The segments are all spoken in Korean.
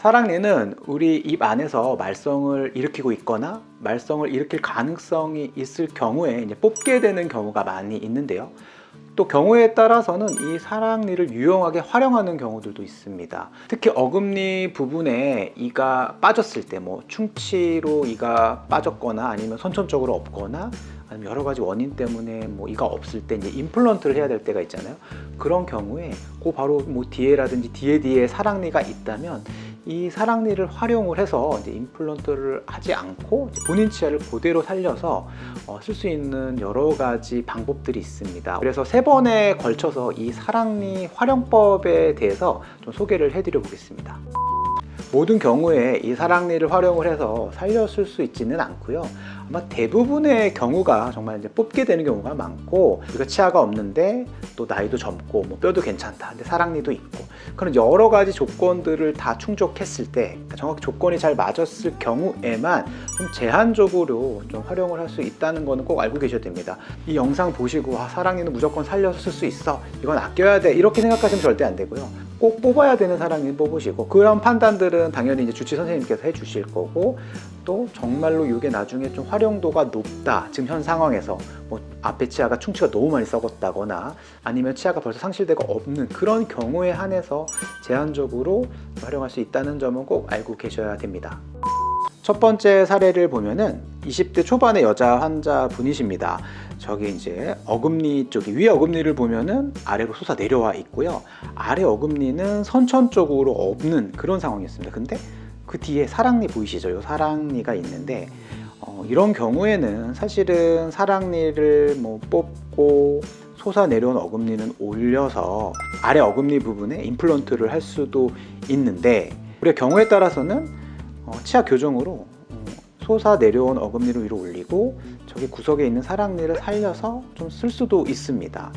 사랑니는 우리 입 안에서 말썽을 일으키고 있거나 말썽을 일으킬 가능성이 있을 경우에 이제 뽑게 되는 경우가 많이 있는데요. 또 경우에 따라서는 이 사랑니를 유용하게 활용하는 경우들도 있습니다. 특히 어금니 부분에 이가 빠졌을 때, 뭐 충치로 이가 빠졌거나 아니면 선천적으로 없거나 아니면 여러 가지 원인 때문에 뭐 이가 없을 때 이제 임플란트를 해야 될 때가 있잖아요. 그런 경우에 그 바로 뭐 뒤에라든지 뒤에 사랑니가 있다면 이 사랑니를 활용을 해서 이제 임플란트를 하지 않고 본인 치아를 그대로 살려서 쓸 수 있는 여러 가지 방법들이 있습니다. 그래서 3번에 걸쳐서 이 사랑니 활용법에 대해서 좀 소개를 해드려 보겠습니다. 모든 경우에 이 사랑니를 활용을 해서 살려 쓸 수 있지는 않고요. 아마 대부분의 경우가 정말 이제 뽑게 되는 경우가 많고, 우리가 치아가 없는데 또 나이도 젊고 뭐 뼈도 괜찮다, 근데 사랑니도 있고, 그런 여러 가지 조건들을 다 충족했을 때, 정확히 조건이 잘 맞았을 경우에만 좀 제한적으로 좀 활용을 할 수 있다는 거는 꼭 알고 계셔야 됩니다. 이 영상 보시고 사랑니는 무조건 살려서 쓸 수 있어, 이건 아껴야 돼, 이렇게 생각하시면 절대 안 되고요. 꼭 뽑아야 되는 사랑니 뽑으시고, 그런 판단들은 당연히 이제 주치 선생님께서 해주실 거고, 또 정말로 이게 나중에 좀 활용도가 높다, 지금 현 상황에서 뭐 앞에 치아가 충치가 너무 많이 썩었다거나 아니면 치아가 벌써 상실되고 없는 그런 경우에 한해서 제한적으로 활용할 수 있다는 점은 꼭 알고 계셔야 됩니다. 첫 번째 사례를 보면은 20대 초반의 여자 환자분이십니다. 저기 이제 어금니 쪽이, 위에 어금니를 보면은 아래로 솟아 내려와 있고요. 아래 어금니는 선천 쪽으로 없는 그런 상황이었습니다. 근데 그 뒤에 사랑니 보이시죠? 이 사랑니가 있는데 이런 경우에는 사실은 사랑니를 뭐 뽑고 솟아 내려온 어금니는 올려서 아래 어금니 부분에 임플란트를 할 수도 있는데, 우리가 경우에 따라서는 치아 교정으로 솟아 내려온 어금니를 위로 올리고 저기 구석에 있는 사랑니를 살려서 좀 쓸 수도 있습니다.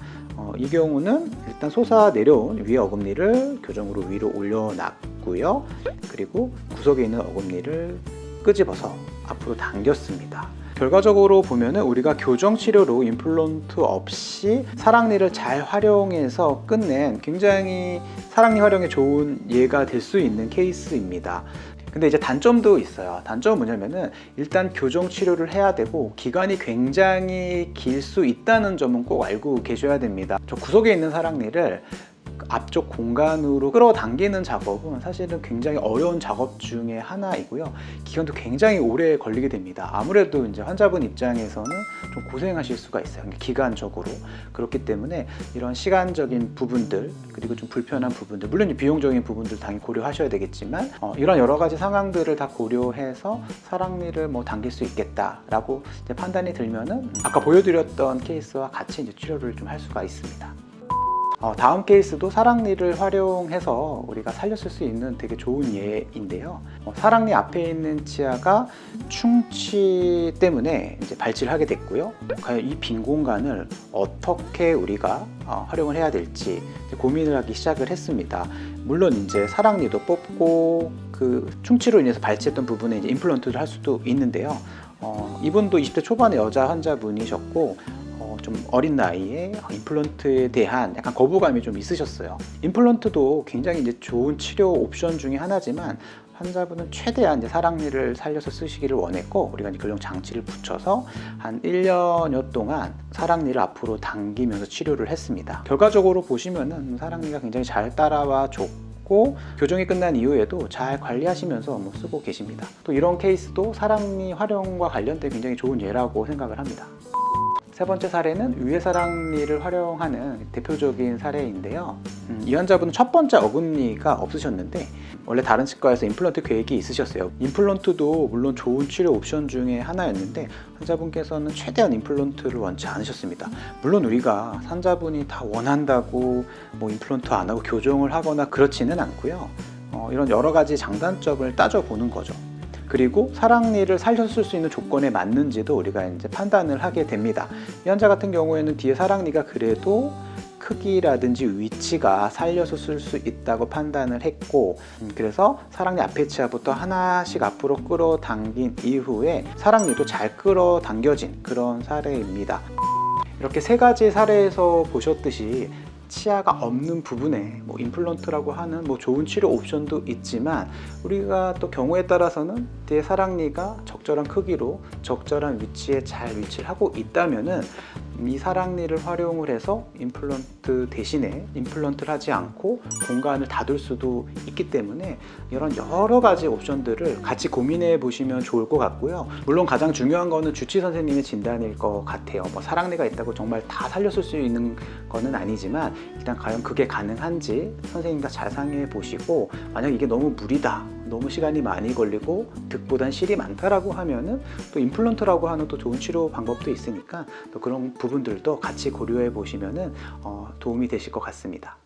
이 경우는 일단 솟아 내려온 위에 어금니를 교정으로 위로 올려놨고요. 그리고 구석에 있는 어금니를 끄집어서 앞으로 당겼습니다. 결과적으로 보면은 우리가 교정 치료로 임플란트 없이 사랑니를 잘 활용해서 끝낸 굉장히 사랑니 활용에 좋은 예가 될 수 있는 케이스입니다. 근데 이제 단점도 있어요. 단점은 뭐냐면은 일단 교정 치료를 해야 되고 기간이 굉장히 길 수 있다는 점은 꼭 알고 계셔야 됩니다. 저 구석에 있는 사랑니를 앞쪽 공간으로 끌어당기는 작업은 사실은 굉장히 어려운 작업 중에 하나이고요. 기간도 굉장히 오래 걸리게 됩니다. 아무래도 이제 환자분 입장에서는 좀 고생하실 수가 있어요. 기간적으로. 그렇기 때문에 이런 시간적인 부분들, 그리고 좀 불편한 부분들, 물론 비용적인 부분들 당연히 고려하셔야 되겠지만 이런 여러 가지 상황들을 다 고려해서 사랑니를 뭐 당길 수 있겠다라고 이제 판단이 들면은 아까 보여드렸던 케이스와 같이 이제 치료를 좀 할 수가 있습니다. 다음 케이스도 사랑니를 활용해서 우리가 살렸을 수 있는 되게 좋은 예인데요. 사랑니 앞에 있는 치아가 충치 때문에 이제 발치를 하게 됐고요. 과연 이 빈 공간을 어떻게 우리가 활용을 해야 될지 고민을 하기 시작을 했습니다. 물론 이제 사랑니도 뽑고 그 충치로 인해서 발치했던 부분에 이제 임플란트를 할 수도 있는데요. 이분도 20대 초반의 여자 환자분이셨고 좀 어린 나이에 임플란트에 대한 약간 거부감이 좀 있으셨어요. 임플란트도 굉장히 이제 좋은 치료 옵션 중에 하나지만 환자분은 최대한 이제 사랑니를 살려서 쓰시기를 원했고, 우리가 이제 교정 장치를 붙여서 한 1년여 동안 사랑니를 앞으로 당기면서 치료를 했습니다. 결과적으로 보시면은 사랑니가 굉장히 잘 따라와 줬고 교정이 끝난 이후에도 잘 관리하시면서 쓰고 계십니다. 또 이런 케이스도 사랑니 활용과 관련된 굉장히 좋은 예라고 생각을 합니다. 세 번째 사례는 위에 사랑니를 활용하는 대표적인 사례인데요. 이 환자분은 첫 번째 어금니가 없으셨는데 원래 다른 치과에서 임플란트 계획이 있으셨어요. 임플란트도 물론 좋은 치료 옵션 중에 하나였는데 환자분께서는 최대한 임플란트를 원치 않으셨습니다. 물론 우리가 환자분이 다 원한다고 뭐 임플란트 안 하고 교정을 하거나 그렇지는 않고요. 이런 여러 가지 장단점을 따져보는 거죠. 그리고 사랑니를 살렸을 수 있는 조건에 맞는지도 우리가 이제 판단을 하게 됩니다. 이 환자 같은 경우에는 뒤에 사랑니가 그래도 크기라든지 위치가 살려서 쓸 수 있다고 판단을 했고, 그래서 사랑니 앞에 치아부터 하나씩 앞으로 끌어당긴 이후에 사랑니도 잘 끌어당겨진 그런 사례입니다. 이렇게 세 가지 사례에서 보셨듯이 치아가 없는 부분에 뭐 임플란트라고 하는 뭐 좋은 치료 옵션도 있지만, 우리가 또 경우에 따라서는 내 사랑니가 적절한 크기로 적절한 위치에 잘 위치를 하고 있다면은 이 사랑니를 활용을 해서 임플란트 대신에 임플란트를 하지 않고 공간을 닫을 수도 있기 때문에 이런 여러 가지 옵션들을 같이 고민해 보시면 좋을 것 같고요. 물론 가장 중요한 거는 주치 선생님의 진단일 것 같아요. 뭐 사랑니가 있다고 정말 다 살렸을 수 있는 거는 아니지만, 일단 과연 그게 가능한지 선생님과 잘 상의해 보시고, 만약 이게 너무 무리다, 너무 시간이 많이 걸리고 득보단 실이 많다라고 하면은 또 임플란트라고 하는 또 좋은 치료 방법도 있으니까 또 그런 부분들도 같이 고려해 보시면은 도움이 되실 것 같습니다.